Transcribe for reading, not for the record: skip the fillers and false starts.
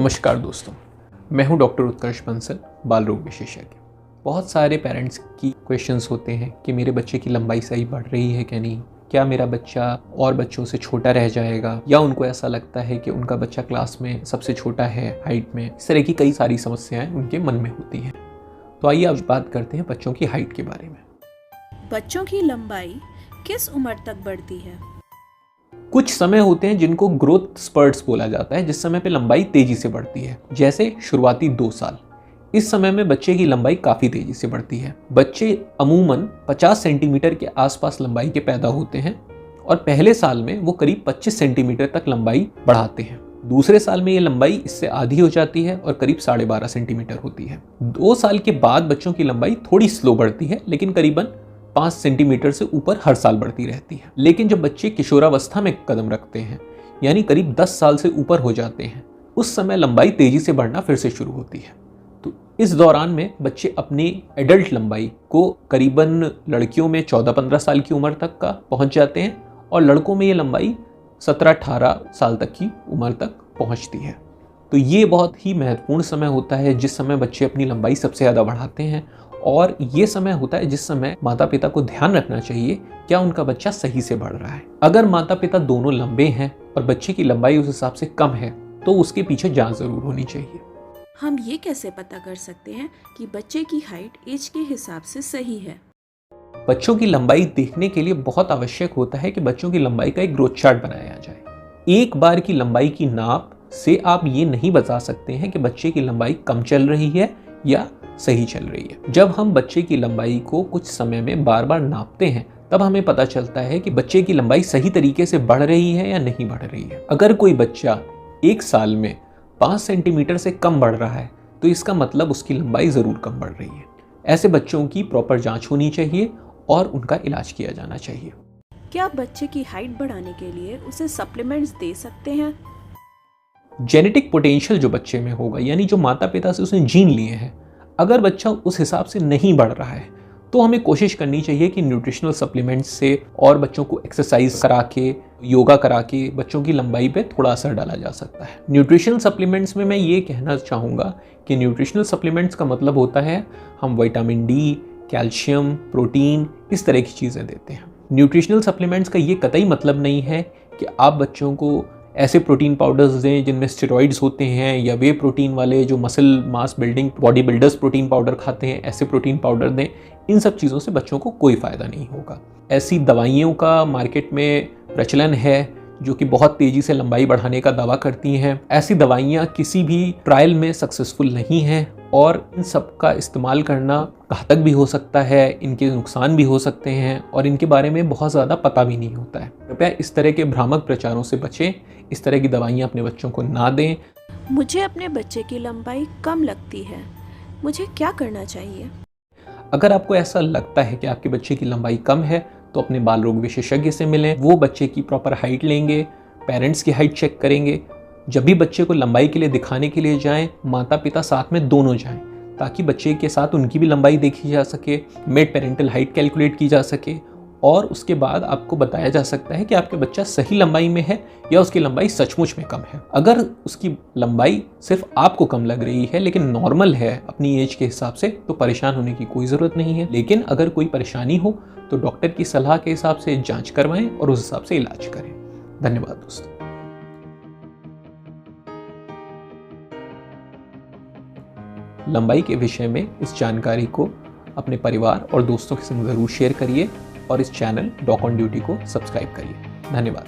नमस्कार दोस्तों, मैं हूं डॉक्टर उत्कर्ष बंसल, बाल रोग विशेषज्ञ। बहुत सारे पेरेंट्स की क्वेश्चंस होते हैं कि मेरे बच्चे की लंबाई सही बढ़ रही है क्या नहीं, क्या मेरा बच्चा और बच्चों से छोटा रह जाएगा, या उनको ऐसा लगता है कि उनका बच्चा क्लास में सबसे छोटा है हाइट में। इस तरह की कई सारी समस्याएं उनके मन में होती हैं। तो आइए अब बात करते हैं बच्चों की हाइट के बारे में। बच्चों की लंबाई किस उम्र तक बढ़ती है? कुछ समय होते हैं जिनको ग्रोथ स्पर्ट्स बोला जाता है, जिस समय पे लंबाई तेजी से बढ़ती है, जैसे शुरुआती 2 साल। इस समय में बच्चे की लंबाई काफ़ी तेजी से बढ़ती है। बच्चे अमूमन 50 सेंटीमीटर के आसपास लंबाई के पैदा होते हैं और पहले साल में वो करीब 25 सेंटीमीटर तक लंबाई बढ़ाते हैं। दूसरे साल में ये लंबाई इससे आधी हो जाती है और करीब 12.5 सेंटीमीटर होती है। 2 साल के बाद बच्चों की लंबाई थोड़ी स्लो बढ़ती है, लेकिन करीबन 5 सेंटीमीटर से ऊपर हर साल बढ़ती रहती है। लेकिन जब बच्चे किशोरावस्था में कदम रखते हैं, यानी करीब 10 साल से ऊपर हो जाते हैं, उस समय लंबाई तेजी से बढ़ना फिर से शुरू होती है। तो इस दौरान में बच्चे अपनी एडल्ट लंबाई को करीबन लड़कियों में 14-15 साल की उम्र तक का पहुंच जाते हैं और लड़कों में ये लंबाई 17-18 साल तक की उम्र तक पहुंचती है। तो ये बहुत ही महत्वपूर्ण समय होता है जिस समय बच्चे अपनी लंबाई सबसे ज़्यादा बढ़ाते हैं, और ये समय होता है जिस समय माता पिता को ध्यान रखना चाहिए क्या उनका बच्चा सही से बढ़ रहा है। अगर माता पिता दोनों लंबे हैं और बच्चे की लंबाई उस हिसाब से कम है तो उसके पीछे जांच जरूर होनी चाहिए। हम ये कैसे पता कर सकते हैं कि बच्चे की हाइट एज के हिसाब से सही है? बच्चों की लंबाई देखने के लिए बहुत आवश्यक होता है कि बच्चों की लंबाई का एक ग्रोथ चार्ट बनाया जाए। एक बार की लंबाई की नाप से आप ये नहीं बता सकते हैं कि बच्चे की लंबाई कम चल रही है या सही चल रही है। जब हम बच्चे की लंबाई को कुछ समय में बार बार नापते हैं तब हमें पता चलता है कि बच्चे की लंबाई सही तरीके से बढ़ रही है या नहीं बढ़ रही है। अगर कोई बच्चा 1 साल में 5 सेंटीमीटर से कम बढ़ रहा है तो इसका मतलब उसकी लंबाई ज़रूर कम बढ़ रही है। ऐसे बच्चों की प्रॉपर जांच होनी चाहिए और उनका इलाज किया जाना चाहिए। क्या बच्चे की हाइट बढ़ाने के लिए उसे सप्लीमेंट्स दे सकते हैं? जेनेटिक पोटेंशियल जो बच्चे में होगा, यानी जो माता पिता से उसने जीन लिए हैं, अगर बच्चा उस हिसाब से नहीं बढ़ रहा है तो हमें कोशिश करनी चाहिए कि न्यूट्रिशनल सप्लीमेंट्स से और बच्चों को एक्सरसाइज करा के, योगा करा के बच्चों की लंबाई पे थोड़ा असर डाला जा सकता है। न्यूट्रिशनल सप्लीमेंट्स में मैं ये कहना चाहूँगा कि न्यूट्रिशनल सप्लीमेंट्स का मतलब होता है हम विटामिन डी, कैल्शियम, प्रोटीन, इस तरह की चीज़ें देते हैं। न्यूट्रिशनल सप्लीमेंट्स का ये कतई मतलब नहीं है कि आप बच्चों को ऐसे प्रोटीन पाउडर्स दें जिनमें स्टेरॉइड्स होते हैं, या वे प्रोटीन वाले जो muscle mass building body builders protein powder खाते हैं ऐसे प्रोटीन पाउडर दें। इन सब चीज़ों से बच्चों को कोई फ़ायदा नहीं होगा। ऐसी दवाइयों का मार्केट में प्रचलन है जो कि बहुत तेज़ी से लंबाई बढ़ाने का दावा करती हैं। ऐसी दवाइयाँ किसी भी ट्रायल में सक्सेसफुल नहीं हैं और इन सब का इस्तेमाल करना घातक भी हो सकता है, इनके नुकसान भी हो सकते हैं और इनके बारे में बहुत ज़्यादा पता भी नहीं होता है। कृपया इस तरह के भ्रामक प्रचारों से बचें, इस तरह की दवाइयाँ अपने बच्चों को ना दें। मुझे अपने बच्चे की लंबाई कम लगती है, मुझे क्या करना चाहिए? अगर आपको ऐसा लगता है कि आपके बच्चे की लंबाई कम है तो अपने बाल रोग विशेषज्ञ से मिलें। वो बच्चे की प्रॉपर हाइट लेंगे, पेरेंट्स की हाइट चेक करेंगे। जब भी बच्चे को लंबाई के लिए दिखाने के लिए जाएं, माता पिता साथ में दोनों जाएं, ताकि बच्चे के साथ उनकी भी लंबाई देखी जा सके, मिड पेरेंटल हाइट कैलकुलेट की जा सके और उसके बाद आपको बताया जा सकता है कि आपके बच्चा सही लंबाई में है या उसकी लंबाई सचमुच में कम है। अगर उसकी लंबाई सिर्फ आपको कम लग रही है लेकिन नॉर्मल है अपनी एज के हिसाब से, तो परेशान होने की कोई ज़रूरत नहीं है। लेकिन अगर कोई परेशानी हो तो डॉक्टर की सलाह के हिसाब से जांच करवाएं और उस हिसाब से इलाज करें। धन्यवाद दोस्तों। लंबाई के विषय में इस जानकारी को अपने परिवार और दोस्तों के संग ज़रूर शेयर करिए और इस चैनल डॉक ऑन ड्यूटी को सब्सक्राइब करिए। धन्यवाद।